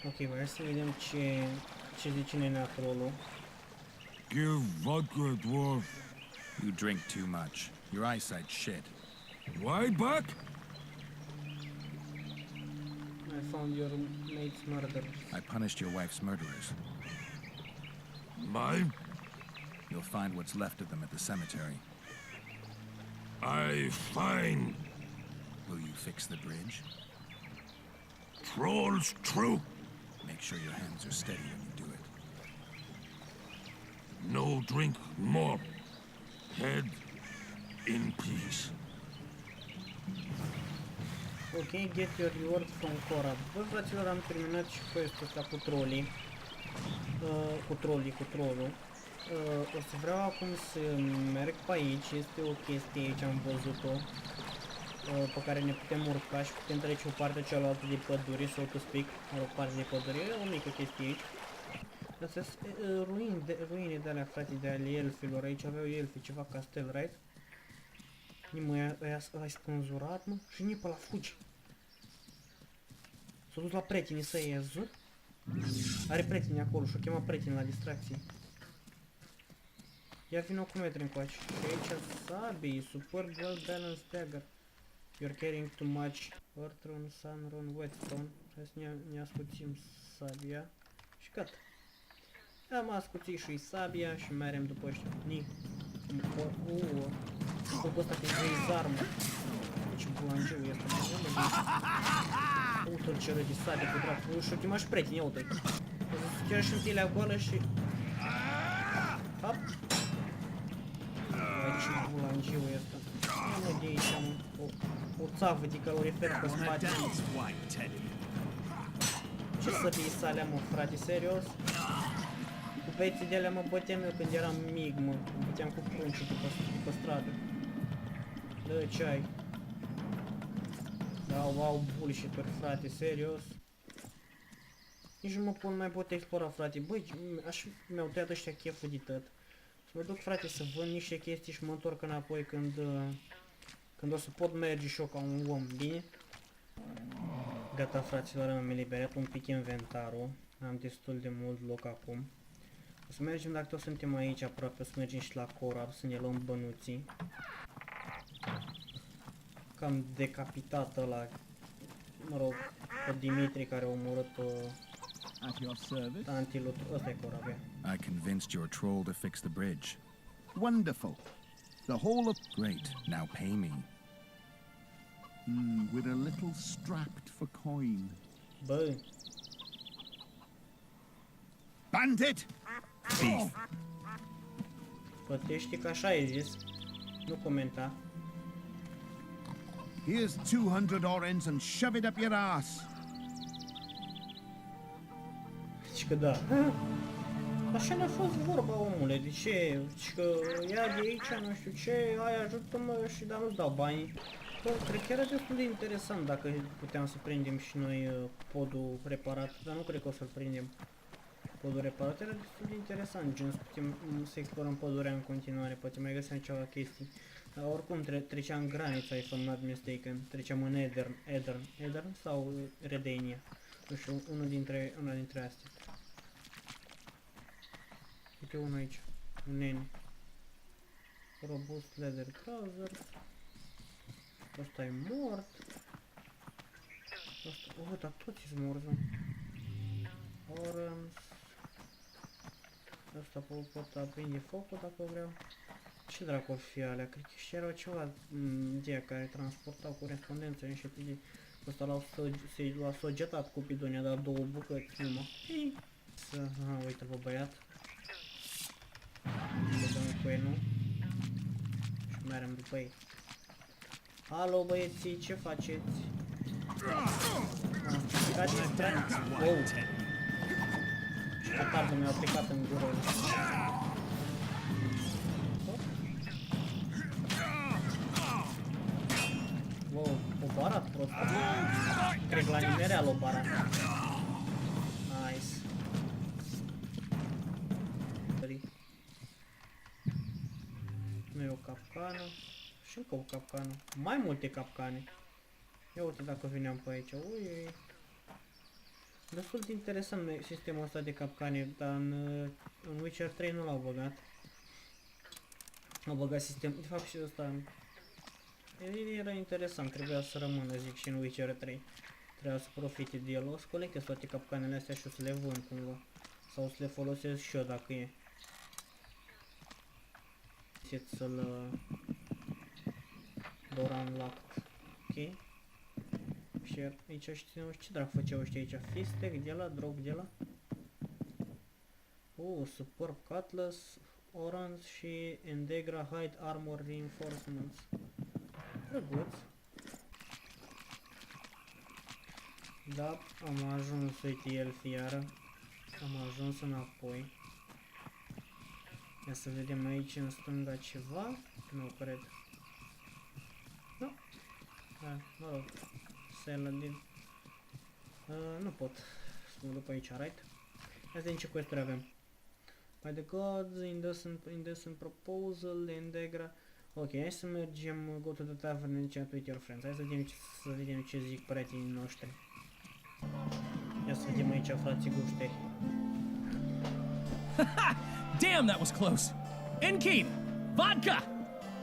Ok, bă, hai să vedem ce zice nenea trolul. Give vodka, dwarf. You drink too much. Your eyesight's shit. Why back? I found your mate's murder. I punished your wife's murderers. Mine? You'll find what's left of them at the cemetery. Fine. Will you fix the bridge? Trolls true. Make sure your hands are steady when you do it. No drink more. Head in peace. Ok, get your reward from Cora. Bă, fraților, am terminat și quest-ul ăsta cu trolii. Cu trollul. O să vreau acum să merg pe aici. Este o chestie aici, am văzut-o. Pe care ne putem urca și putem trece o parte cealaltă de pădure, so to speak. O parte de pădure, e o mică chestie aici. Astea sunt ruine de alea, frate, de ale elfilor. Aici aveau elfi, ceva castel, right? Nimă, ăia spânzurat, mă, și nici pe la fugi. S-a dus la prietenii săi, i-a zis? Are prieteni acolo și-o chema prieteni la distracție. Ia vină cu metri încoace. Și aici sabii, superb well balanced dagger. You're carrying too much. Earthron, Sunron, Whetstone. Hai să ne ascuțim sabia. Și gata. Am ascuțit și sabia și merem după ăștia. Scopul ăsta că e zarmă. Ce bulangiu e ăsta. Uite-l ce rădi sabia cu dracu. Și-o chema și prieteni, ia uite-i. Chiar și întilea goală și... Hop. Ce bulangiu e ăsta. Nu de aici am o țavă de calorifer pe spate. Ce săbii sale, mă, frate, serios? Cu băieții de alea mă băteam eu când eram mic, mă. Mă băteam cu pruncii pe stradă. Dă ce ai? Au bullshit-uri, frate, serios. Nici nu mă mai pot explora, frate. Băi, mi-au tăiat ăștia cheful de tot. Să mă duc, frate, să vând niște chestii și mă întorc înapoi când o să pot merge și eu ca un om, bine? Gata, fraților, am eliberat un pic inventarul. Am destul de mult loc acum. O să mergem, dacă tot suntem aici aproape, o să mergem și la corab, să ne luăm bănuții. Cam decapitat ăla, mă rog, pe Dimitri care a omorât tantilul. Ăsta e corab, ia. I convinced your troll to fix the bridge. Wonderful. The whole of... Great. Now pay me. We're a little strapped for coin. Bă. Bandit! Thief! Plătește că așa ai zis. Nu comenta. Here's 200 orens and shove it up your ass. Zici că da. Așa ne-a fost vorba, omule, de ce? Zici că ia de aici, nu știu ce, hai ajută-mă și dar nu-ți dau banii. Bă, cred că era destul de interesant dacă puteam să prindem și noi podul reparat, dar nu cred că o să-l prindem. Podul reparat era destul de interesant, gen să putem să explorăm pădurea în continuare, poate mai găseam ceva chestii. Dar oricum treceam granița, if I'm not mistaken, treceam în Edern sau Redania, nu știu, una dintre astea. Uite unul aici, un nene. Robust leather trousers. Ăsta e mort. Ăsta, dar toți sunt morți, nu? Orange. Ăsta pot aprinde focul dacă vreau. Ce dracu or fi alea? Cred că și erau ceva de care transportau corespondență niște de... Ăsta l-a săgetat Cupidon, i-a dat două bucăți numai. Uite-l pe băiat. Dăm cu el, nu? Și merem după ei. Alo, băieții, ce faceți? Am picat din wow! Petardul mi-a picat în gură. Wow, o barat prost. Cred la nimereal o barat. Nice. Nu e o capcană. Și încă o capcană. Mai multe capcane. Ia uite dacă veneam pe aici. Ui. Destul de interesant sistemul ăsta de capcane, dar în Witcher 3 nu l-au băgat. Au băgat sistem, de fapt și ăsta era interesant, trebuia să rămână, zic, și în Witcher 3. Trebuia să profite de el, o să colectez toate capcanele astea și o să le vând cumva. Sau să le folosesc și eu dacă e. Să-l doran lact. Ok. Și aici știu ce dracu făceau ăștia aici. Fistec de la, drop de la. Superb Cutlass, Orange și Endegra Hide Armor Reinforcements. Drăguț. Da, am ajuns, uite el fiară. Am ajuns înapoi. Ia să vedem aici în stânga ceva. Nu cred. Nu. Da, mă rog. Saladin. Nu pot să mă duc aici, right? Hai să vedem ce quest-uri avem. By the gods, indecent proposal, Endegra. Ok, hai să mergem, go to the tavern and chat with your friends. Hai să vedem ce zic prietenii noștri. Ia să vedem aici, frații gușteri. Damn, that was close. Innkeep, vodka.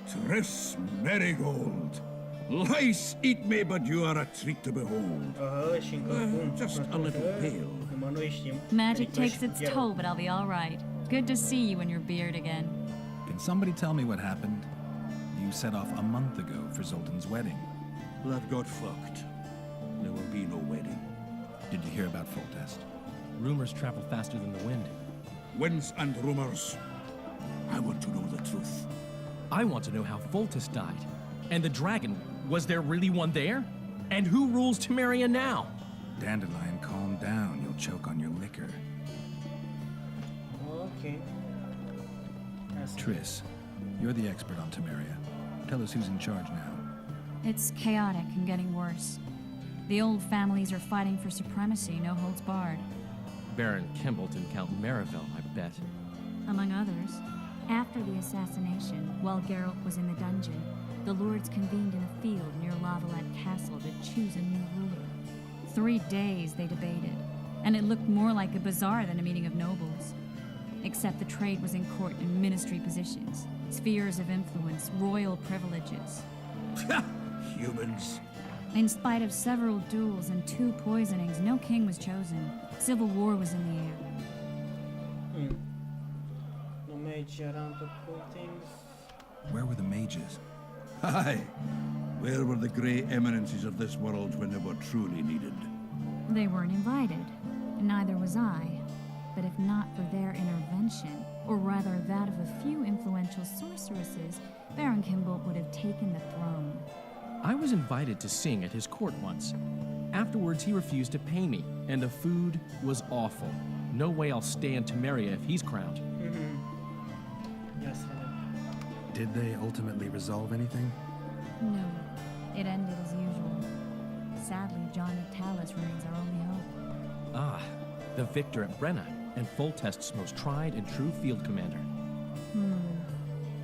Triss Marigold. Lice eat me, but you are a treat to behold. Și încă cum. Just a little pale. Numai noi știm. Magic takes its toll, but I'll be all right. Good to see you in your beard again. Can somebody tell me what happened? You set off a month ago for Zoltan's wedding. That got fucked. There will be no wedding. Did you hear about Foltest? Rumors travel faster than the wind. Winds and rumors. I want to know the truth. I want to know how Foltest died. And the dragon, was there really one there? And who rules Temeria now? Dandelion, calm down. You'll choke on your liquor. Ok. Triss, you're the expert on Temeria. Tell us who's in charge now. It's chaotic and getting worse. The old families are fighting for supremacy, no holds barred. Baron Kimbolt and Count Marivel, I bet. Among others, after the assassination, while Geralt was in the dungeon, the lords convened in a field near Lavalette Castle to choose a new ruler. 3 days they debated, and it looked more like a bazaar than a meeting of nobles. Except the trade was in court and ministry positions, spheres of influence, royal privileges. Humans. In spite of several duels and 2 poisonings, no king was chosen. Civil war was in the air. No mage around to cool things. Where were the mages? Aye. Where were the grey eminences of this world when they were truly needed? They weren't invited. Neither was I. But if not for their intervention, or rather that of a few influential sorceresses, Baron Kimbolt would have taken the throne. I was invited to sing at his court once. Afterwards, he refused to pay me, and the food was awful. No way I'll stay in Temeria if he's crowned. Yes, Did they ultimately resolve anything? No, it ended as usual. Sadly, John Natalis remains our only hope. Ah, the victor at Brenna, and Foltest's most tried and true field commander.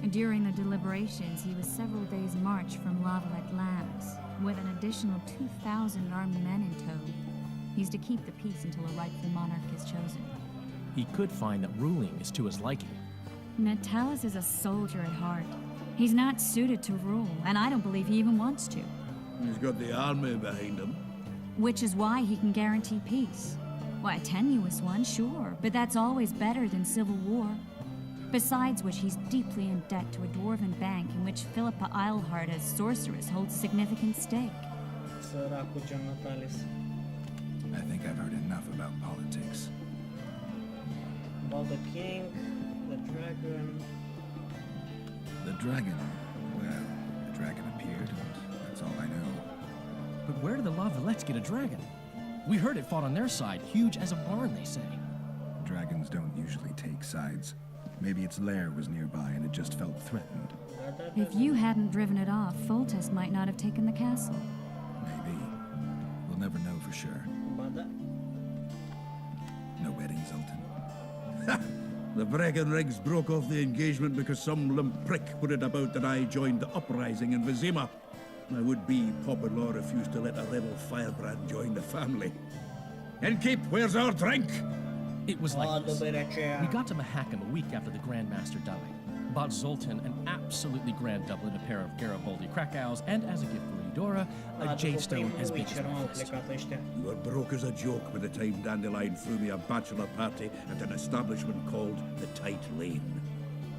During the deliberations, he was several days' march from Lavalette lands, with an additional 2,000 armed men in tow. He's to keep the peace until a rightful monarch is chosen. He could find that ruling is to his liking. Natalis is a soldier at heart. He's not suited to rule, and I don't believe he even wants to. He's got the army behind him. Which is why he can guarantee peace. Why, a tenuous one, sure, but that's always better than civil war. Besides which, he's deeply in debt to a dwarven bank in which Philippa Eilhart as sorceress holds significant stake. Săracul John Natalis. I think I've heard enough about politics. About the king, the dragon. The dragon, well, the dragon appeared, and that's all I know. But where did the Lavalettes get a dragon? We heard it fought on their side, huge as a barn, they say. Dragons don't usually take sides. Maybe its lair was nearby and it just felt threatened. If you hadn't driven it off, Foltest might not have taken the castle. Maybe. We'll never know for sure. No wedding, Zoltan. The Breckenrigs broke off the engagement because some limp prick put it about that I joined the uprising in Vizima. My would-be Popper-in-law refused to let a rebel firebrand join the family. Innkeep, where's our drink? It was like Adă this. berea aceea. We got to Mahakam a week after the Grandmaster died. Bought Zoltan an absolutely grand doublet, a pair of Garibaldi Krakows, and as a gift for Eudora, a jade stone as big as my fist. plecat ăștia. You were broke as a joke by the time Dandelion threw me a bachelor party at an establishment called the Tight Lane.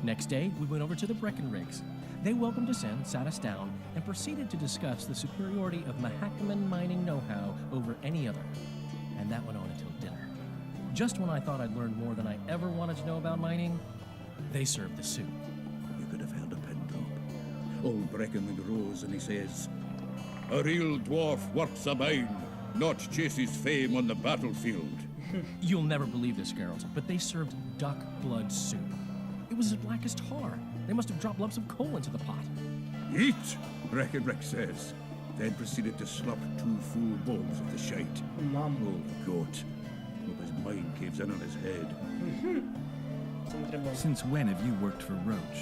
Next day, we went over to the Breckenrigs. They welcomed us in, sat us down, and proceeded to discuss the superiority of Mahakaman mining know-how over any other. And that went on until dinner. Just when I thought I'd learned more than I ever wanted to know about mining, they served the soup. You could have held a pin drop. Old Breckenridge rose and he says, "A real dwarf works a mine, not chases fame on the battlefield." You'll never believe this, Geralt, but they served duck blood soup. It was as black as tar. They must have dropped lumps of coal into the pot. Eat, Breckenridge says, then proceeded to slop 2 full bowls of the shite. Mamă, Old goat. Hope his mind caves in on his head. să întrebăm. Since when have you worked for Roach?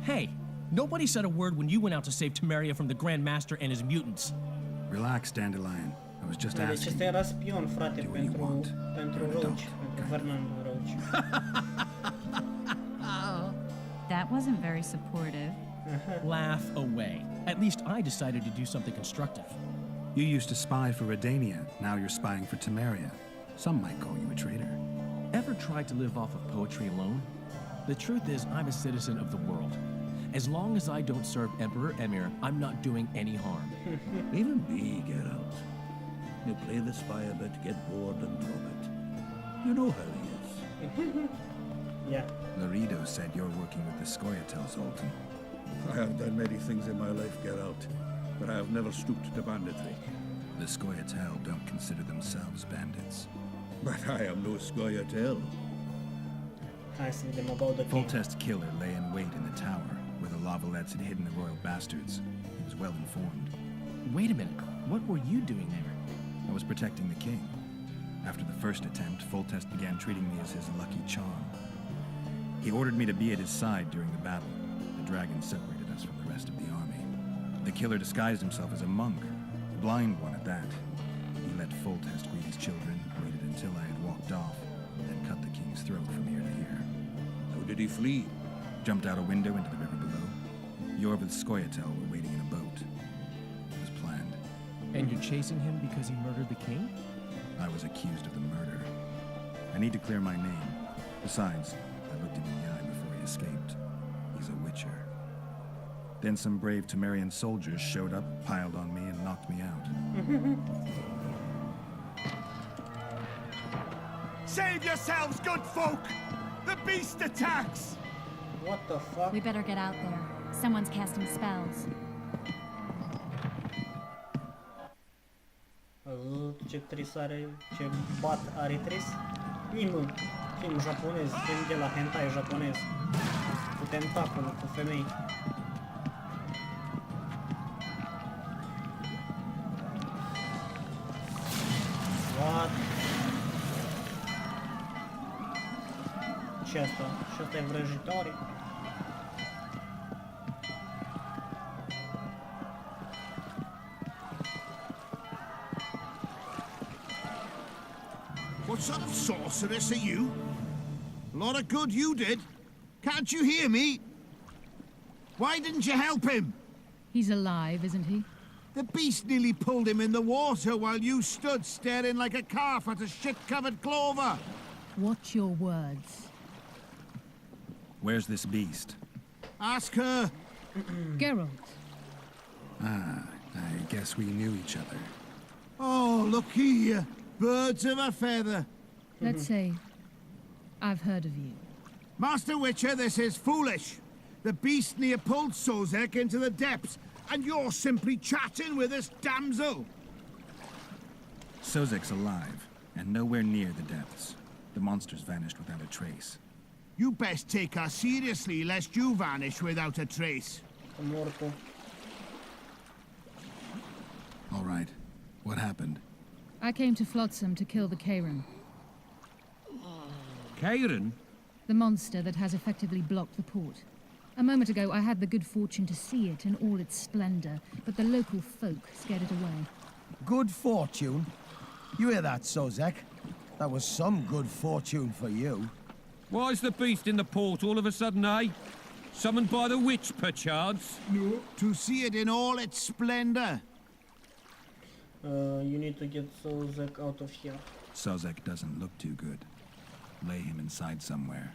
Hey, nobody said a word when you went out to save Temeria from the Grand Master and his mutants. Relax, Dandelion. I was just Deci asking. ăsta era spion, frate, Do what you want. pentru You're an Roach, adult. pentru Fernando Roach. That wasn't very supportive. Laugh away. At least I decided to do something constructive. You used to spy for Redania. Now you're spying for Temeria. Some might call you a traitor. Ever tried to live off of poetry alone? The truth is, I'm a citizen of the world. As long as I don't serve Emperor Emir, I'm not doing any harm. Even me, Geralt. You play the spy a bit, get bored and drop it. You know how he is. Yeah. Laredo said you're working with the Scoia'tael, Zoltan. I have done many things in my life, Geralt, but I have never stooped to banditry. The Scoia'tael don't consider themselves bandits. But I am no Scoia'tael. Hai să vedem about the king. Foltest's killer lay in wait in the tower, where the Lavalettes had hidden the royal bastards. He was well informed. Wait a minute. What were you doing there? I was protecting the king. After the first attempt, Foltest began treating me as his lucky charm. He ordered me to be at his side during the battle. The dragon separated us from the rest of the army. The killer disguised himself as a monk, a blind one at that. He let Foltest greet his children, waited until I had walked off, and cut the king's throat from ear to ear. How did he flee? Jumped out a window into the river below. Yorvith's Scoia'tael were waiting in a boat. It was planned. And you're chasing him because he murdered the king? I was accused of the murder. I need to clear my name. Besides, I looked him in the eye before he escaped. He's a witcher. Then some brave Temerian soldiers showed up, piled on me, and knocked me out. Save yourselves, good folk! The beast attacks! What the fuck? We better get out there. Someone's casting spells. Ce tris are, ce bat are tris? Film japonez, film de la hentai japonez. Cu tentacul, cu femei. What? Ce asta? Și asta e vrăjitoare? What sort of sorceress are you? A lot of good you did. Can't you hear me? Why didn't you help him? He's alive, isn't he? The beast nearly pulled him in the water while you stood staring like a calf at a shit-covered clover. Watch your words. Where's this beast? Ask her. Geralt, I guess we knew each other. Oh, look here. Birds of a feather. let's say I've heard of you. Master Witcher, this is foolish. The beast near pulled Sozek into the depths, and you're simply chatting with this damsel. Sozek's alive, and nowhere near the depths. The monster's vanished without a trace. You best take her seriously, lest you vanish without a trace. Mortul. All right. What happened? I came to Flotsam to kill the Kayran, KAYRAN? the monster that has effectively blocked the port. A moment ago, I had the good fortune to see it in all its splendor, but the local folk scared it away. Good fortune? You hear that, Sozek? That was some good fortune for you. Why's the beast in the port all of a sudden, eh? Summoned by the witch, perchance? No, to see it in all its splendor. You need to get Sozek out of here. Sozek doesn't look too good. Lay him inside somewhere.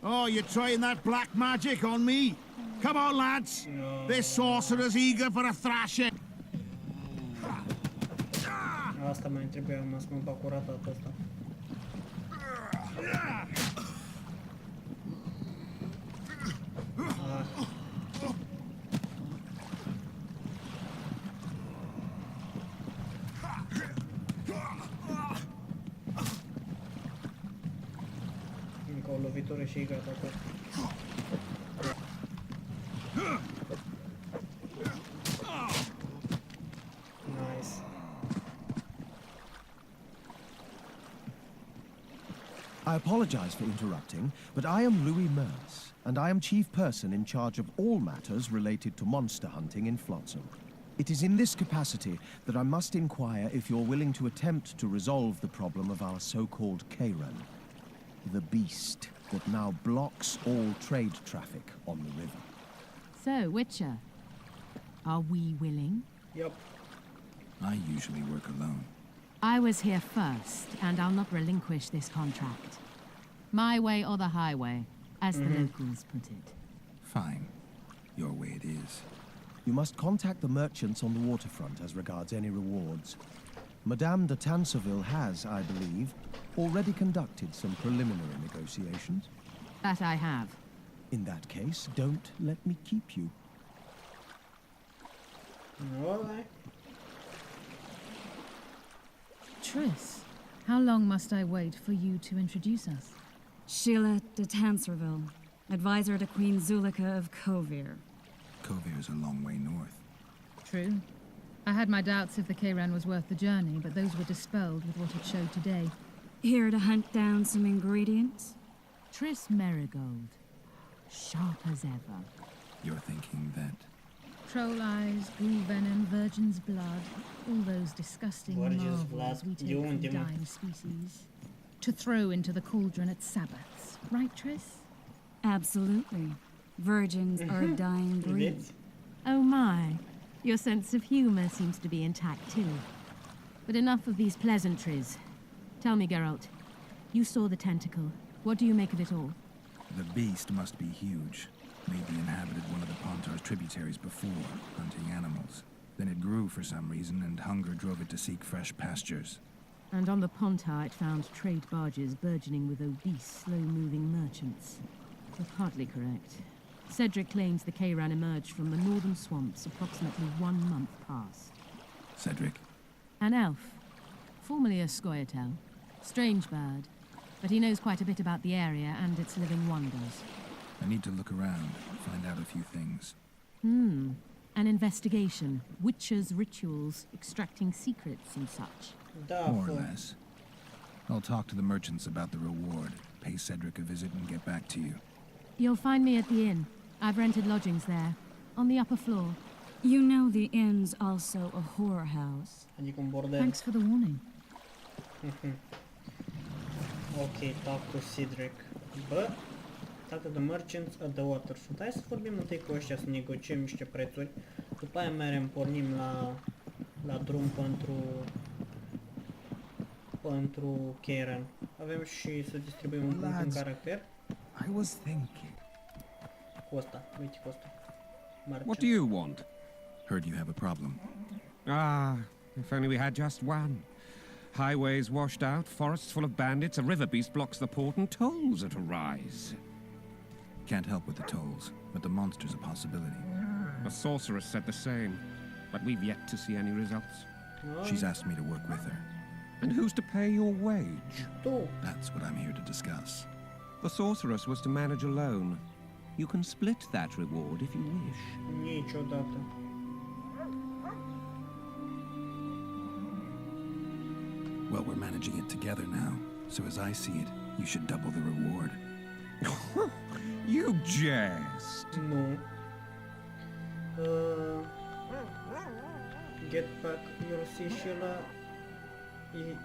Oh, you're trying that black magic on me? Come on, lads. This sorcerer's eager for a thrashing. Asta mai trebuia, m-a smulbat cu ratatul ăsta. Încă o lovitură și e gata tot. Nice. I apologize for interrupting, but I am Louis Merce, and I am chief person in charge of all matters related to monster hunting in Flotsam. It is in this capacity that I must inquire if you're willing to attempt to resolve the problem of our so-called KAYRAN, the beast that now blocks all trade traffic on the river. So, Witcher, are we willing? Yep. I usually work alone. I was here first, and I'll not relinquish this contract. My way or the highway, as the locals put it. Fine. Your way it is. You must contact the merchants on the waterfront as regards any rewards. Madame de Tanserville has, I believe, already conducted some preliminary negotiations. That I have. In that case, don't let me keep you. Alright. Triss, how long must I wait for you to introduce us? Sheila de Tanserville, advisor to Queen Zulika of Kovir. Kovir's a long way north. True. I had my doubts if the KAYRAN was worth the journey, but those were dispelled with what it showed today. Here to hunt down some ingredients? Triss Marigold, sharp as ever. You're thinking that Troll eyes, ghoul venom, virgin's blood, all those disgusting Virgin's marvels blood. we take You from and him. dying species. To throw into the cauldron at Sabbaths, right, Triss? Absolutely. Virgins are a dying breed. Vedeți? Oh my, your sense of humor seems to be intact too. But enough of these pleasantries. Tell me, Geralt, you saw the tentacle. What do you make of it all? the beast must be huge. Maybe inhabited one of the Pontar's tributaries before, hunting animals. Then it grew for some reason, and hunger drove it to seek fresh pastures. And on the Pontar it found trade barges burgeoning with obese, slow-moving merchants. You're partly correct. Cedric claims the KAYRAN emerged from the northern swamps approximately 1 month past. Cedric? An elf, formerly a Scoia'tael. Strange bird, but he knows quite a bit about the area and its living wonders. I need to look around, find out a few things. An investigation, witches' rituals, extracting secrets and such. Da, More or fă. less. I'll talk to the merchants about the reward, pay Cedric a visit, and get back to you. You'll find me at the inn. I've rented lodgings there, on the upper floor. You know the inn's also a whorehouse. Adică un bordel. Thanks for the warning. Ok, talk to Cedric. Bă, talk to the merchants at the waterfront. Hai să vorbim întâi cu ăștia, să negociem niște prețuri. După aia merem, pornim la drum pentru KAYRAN. Avem și să distribuim un punct în caracter. I was thinking. Cu ăsta, uite cu ăsta. Merchant. What do you want? Heard you have a problem. Ah, if only we had just one. Highways washed out, forests full of bandits, a river beast blocks the port, and tolls at a rise. Can't help with the tolls, but the monster's a possibility. The sorceress said the same, but we've yet to see any results. She's asked me to work with her. And who's to pay your wage? Tu. That's what I'm here to discuss. The sorceress was to manage alone. You can split that reward if you wish. Niciodată. Well, we're managing it together now, so as I see it, you should double the reward. You jest! Nu. Get back. You'll see Sheila.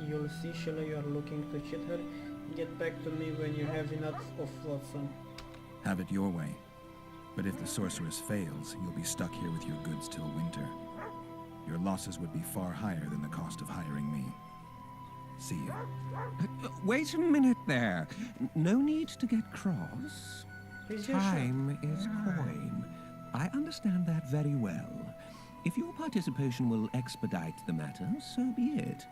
You'll see Sheila. You are looking to cheat her. Get back to me when you have enough of Flotsam. Have it your way. But if the sorceress fails, you'll be stuck here with your goods till winter. Your losses would be far higher than the cost of hiring me. See you. Wait a minute there. No need to get cross. Time is coin. I understand that very well. If your participation will expedite the matter, so be it.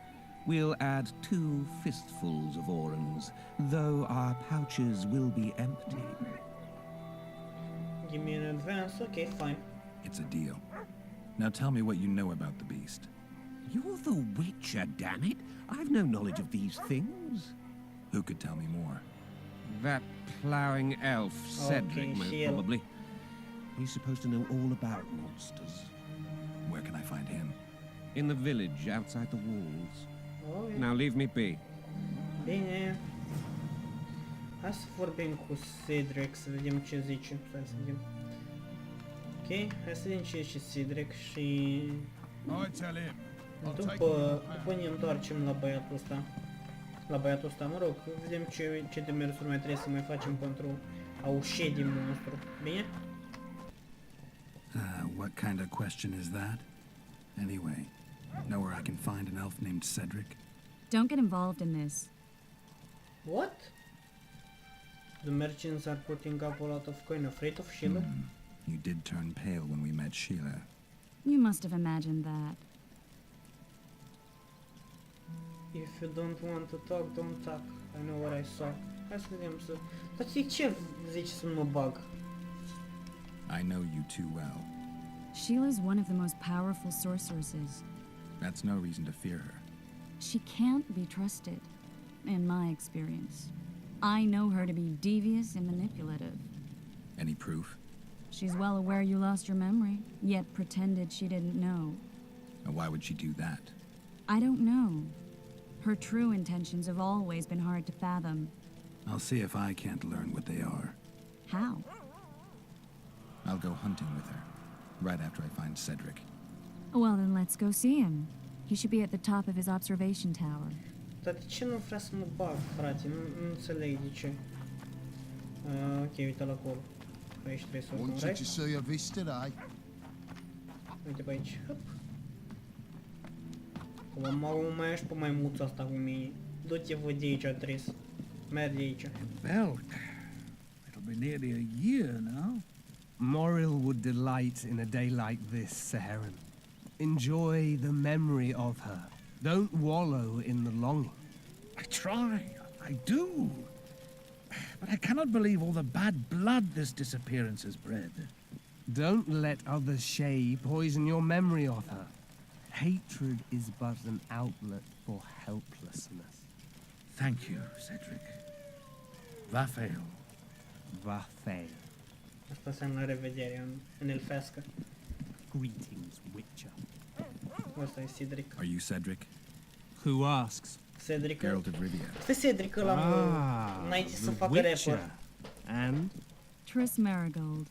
We'll add 2 fistfuls of orans, though our pouches will be empty. Give me an advance. Okay, fine. It's a deal. Now tell me what you know about the beast. You're the Witcher, damn it. I've no knowledge of these things. Who could tell me more? That ploughing elf, Cedric, most Sheila. probably. He's supposed to know all about monsters. Where can I find him? In the village, outside the walls. Oh, yeah. Now leave me be. Bine. Hai să vorbim cu Cedric, să vedem ce zice. Stai să vedem. Ok, hai să vedem ce zice Cedric și... După ne întoarcem la băiatul ăsta. La băiatul ăsta, mă rog, vedem ce demersuri mai trebuie să mai facem pentru a uși din monstru. Bine? What kind of question is that? Anyway, know where I can find an elf named Cedric? Don't get involved in this. What? The merchants are putting up a lot of coin, afraid of Sheila? You did turn pale when we met Sheila. You must have imagined that. If you don't want to talk, don't talk. I know what I saw. Hai să vedem să... Dar ce zici să nu mă bag? I know you too well. Sheila's one of the most powerful sorceresses. That's no reason to fear her. She can't be trusted, in my experience. I know her to be devious and manipulative. Any proof? She's well aware you lost your memory, yet pretended she didn't know. And why would she do that? I don't know. Her true intentions have always been hard to fathom. I'll see if I can't learn what they are. How? I'll go hunting with her, right after I find Cedric. Well, then let's go see him. He should be at the top of his observation tower. Dar de ce nu vrea să mă bag, frate? Nu înțeleg de ce. Ok, uite-l acolo. Aici trebuie să urmăm, right? to see a vista, eh? Uite pe aici. Hop. Mai ești pe maimuța asta cu mine. Du-te vă de aici, Tris. Mergi de aici. Belk. It'll be nearly a year now. Moril would delight in a day like this, Saharan. Enjoy the memory of her. Don't wallow in the longing. I try. I do. But I cannot believe all the bad blood this disappearance has bred. Don't let other Shay poison your memory of her. Hatred is but an outlet for helplessness. Thank you, Cedric. Va fail. Va fail. Asta înseamnă revedere în elfească. Greetings, Witcher. Ăsta e Cedric. Are you Cedric? Who asks? Cedric. Geralt of Rivia. Asta e Cedric ăla înainte să facă rapper. And? Triss Marigold.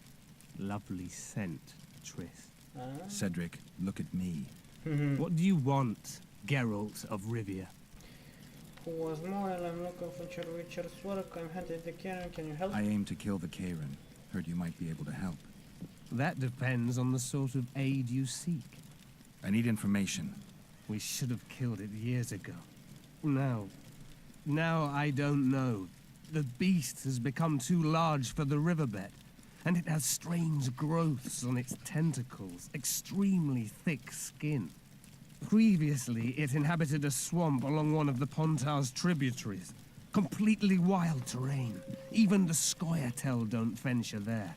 Lovely scent, Triss. Cedric, look at me. What do you want, Geralt of Rivia? Who was Morel? I'm looking for your Witcher's work. I'm headed to KAYRAN. Can you help? I aim to kill the KAYRAN. Heard you might be able to help. That depends on the sort of aid you seek. I need information. We should have killed it years ago. Now I don't know. The beast has become too large for the riverbed, and it has strange growths on its tentacles, extremely thick skin. Previously, it inhabited a swamp along one of the Pontar's tributaries. Completely wild terrain. Even the Scoia'tael don't venture there.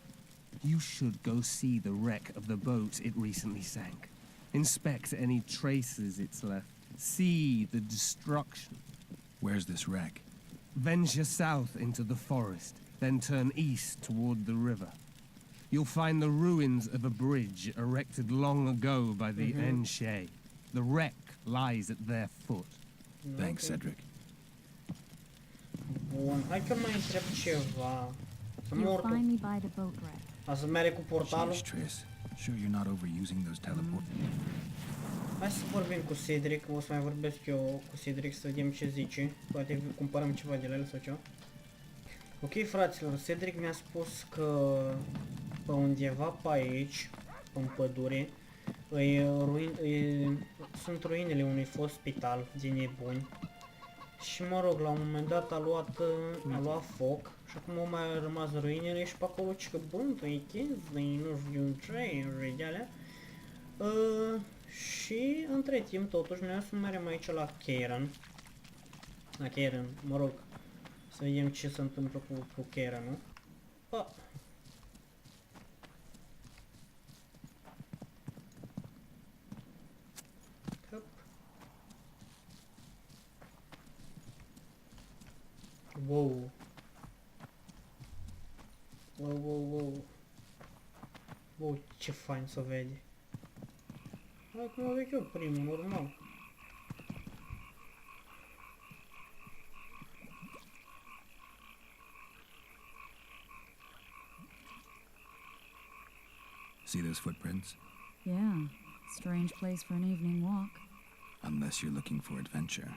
You should go see the wreck of the boat it recently sank. Inspect any traces it's left. See the destruction. Where's this wreck? Venture south into the forest, then turn east toward the river. You'll find the ruins of a bridge erected long ago by the Enshe. The wreck lies at their foot. Thanks, Cedric. Bun, hai că mai întreb ceva. Să You'll mor find me by the boat wreck. A să merge cu portalul? Jeez, Triss. Sure you're not overusing those teleporters? Hai să vorbim cu Cedric, o să mai vorbesc eu cu Cedric să vedem ce zice. Poate cumpărăm ceva de la el sau ceva. Ok, fraților, Cedric mi-a spus că pe undeva pe aici, în pădure, sunt ruinele unui fost spital de nebuni. Și mă rog, la un moment dat a luat foc și acum au mai rămas ruinele și pe acolo că bântuie chestii, nu știu ce, de alea. Și între timp, totuși, noi să mergem aici la KAYRAN. La KAYRAN, mă rog, să vedem ce se întâmplă cu KAYRAN-ul. Wow. Wow, ce fain să vede. Hai cum o văd eu primul, normal. See those footprints? Yeah, strange place for an evening walk. Unless you're looking for adventure.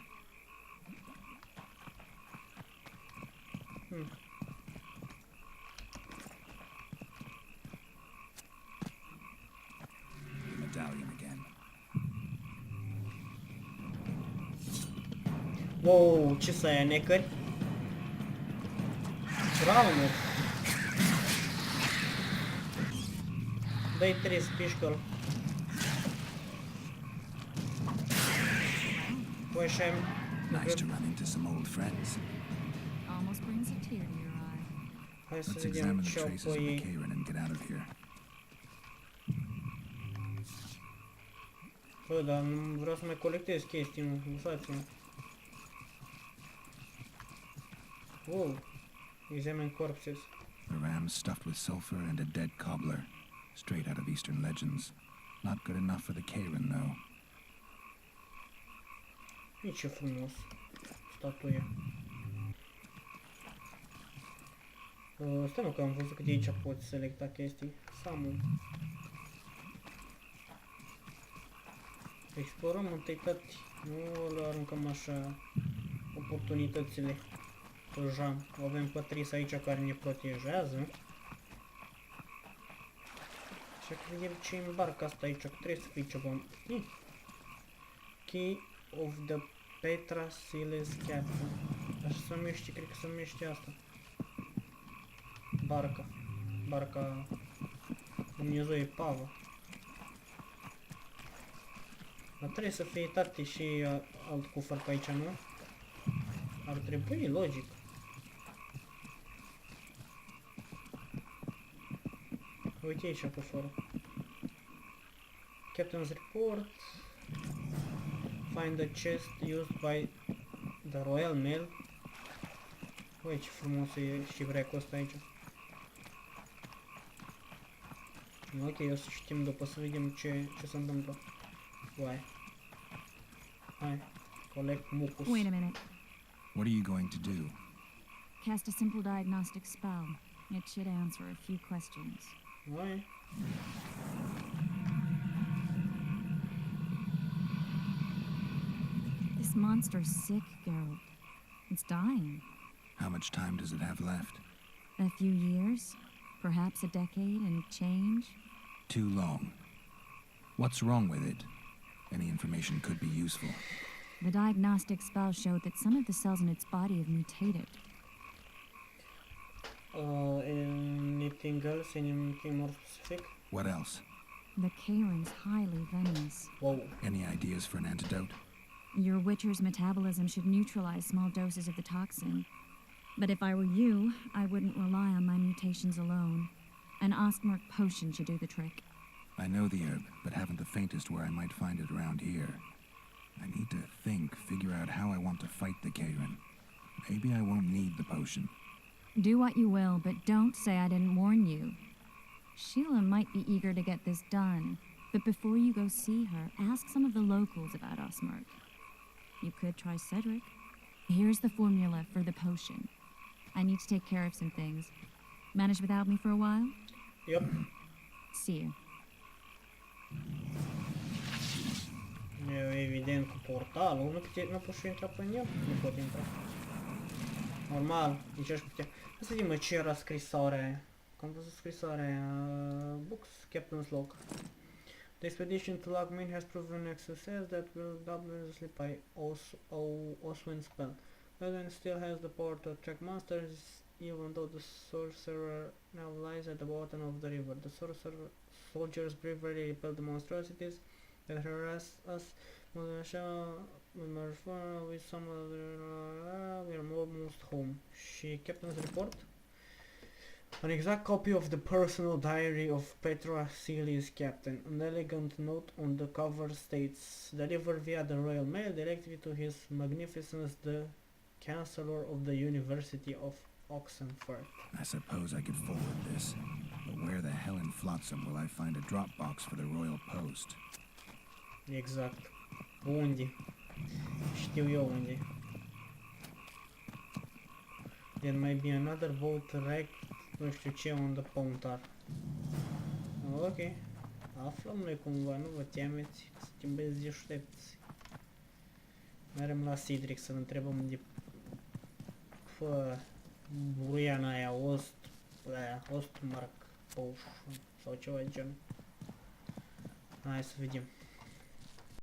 The medallion again. Wow, ce să ia necări? Traumă. Dă-i 3 spișcă-l. Păi așa Nice to run into some old friends. Almost brings a tear to your eye. Hai să Let's vedem examine the ce au traces pe of the ei. KAYRAN and get out of here. Bă, dar nu vreau să mai colectez chestii, mă, lăsați-mă. Wow, examine corpses. A ram stuffed with sulfur and a dead cobbler. Straight out of Eastern legends. Not good enough for the KAYRAN, though. E ce frumos. Statuia. Stai mă că am văzut că de aici poți selecta chestii. Samul. Explorăm întâi tăti. Nu le aruncăm așa oportunitățile. Deja avem Patrice aici care ne protejează. Așa că vedem ce în barca asta aici, că trebuie să fie ceva. Key of the Petra Siles Captain. Așa se numește, cred că se numește asta. Barca. Barca Dumnezeu e pavă. Dar trebuie să fie tati și alt cufăr pe aici, nu? Ar trebui, logic. Uite aici cufărul. Captain's report. Find the chest used by the Royal Mail. Uite ce frumos e și vrecul ăsta aici. Ok, o să știm după să vedem ce se întâmplă. Uai. Hai, collect mucus. Wait a minute. What are you going to do? Cast a simple diagnostic spell. It should answer a few questions. Uai. This monster's sick, Geralt. It's dying. How much time does it have left? A few years? Perhaps a decade and change? Too long. What's wrong with it? Any information could be useful. The diagnostic spell showed that some of the cells in its body have mutated. Anything else? Anything more specific? What else? The KAYRAN's highly venomous. Whoa. Any ideas for an antidote? Your Witcher's metabolism should neutralize small doses of the toxin. But if I were you, I wouldn't rely on my mutations alone. An Ostmark potion should do the trick. I know the herb, but haven't the faintest where I might find it around here. I need to think, figure out how I want to fight the KAYRAN. Maybe I won't need the potion. Do what you will, but don't say I didn't warn you. Sheila might be eager to get this done, but before you go see her, ask some of the locals about Ostmark. You could try Cedric. Here's the formula for the potion. I need to take care of some things. Manage without me for a while? Yep. See you. Eu evident cu portalul, nu pot și intra pe el, nu pot intra. Normal, nici aș putea. Hai să vedem mă ce era scrisoarea aia. Că am văzut scrisoarea aia. Books, Captain's Log. The expedition to Lagmin has proven a success that will doubtlessly by Oswin spell. Lagmin still has the power to attract monsters, even though the sorcerer now lies at the bottom of the river. The soldiers bravely repel the monstrosities that harass us. With some we are almost home. She Captain's report. An exact copy of the personal diary of Petro Asili's captain. An elegant note on the cover states, delivered via the Royal Mail directly to His Magnificence the Chancellor of the University of Oxenford. I suppose I could forward this, but where the hell in Flotsam will I find a drop box for the Royal Post? Exact. Unde? Știu eu unde. There might be another boat right, nu știu ce, on the pontar. Ok. Aflăm noi cumva, nu vă temeți, suntem băieți deștepți. Merem la Cedric să-l întrebăm de... Fă... Buruiana aia, Ostmark, sau ceva de genul. Hai să vedem.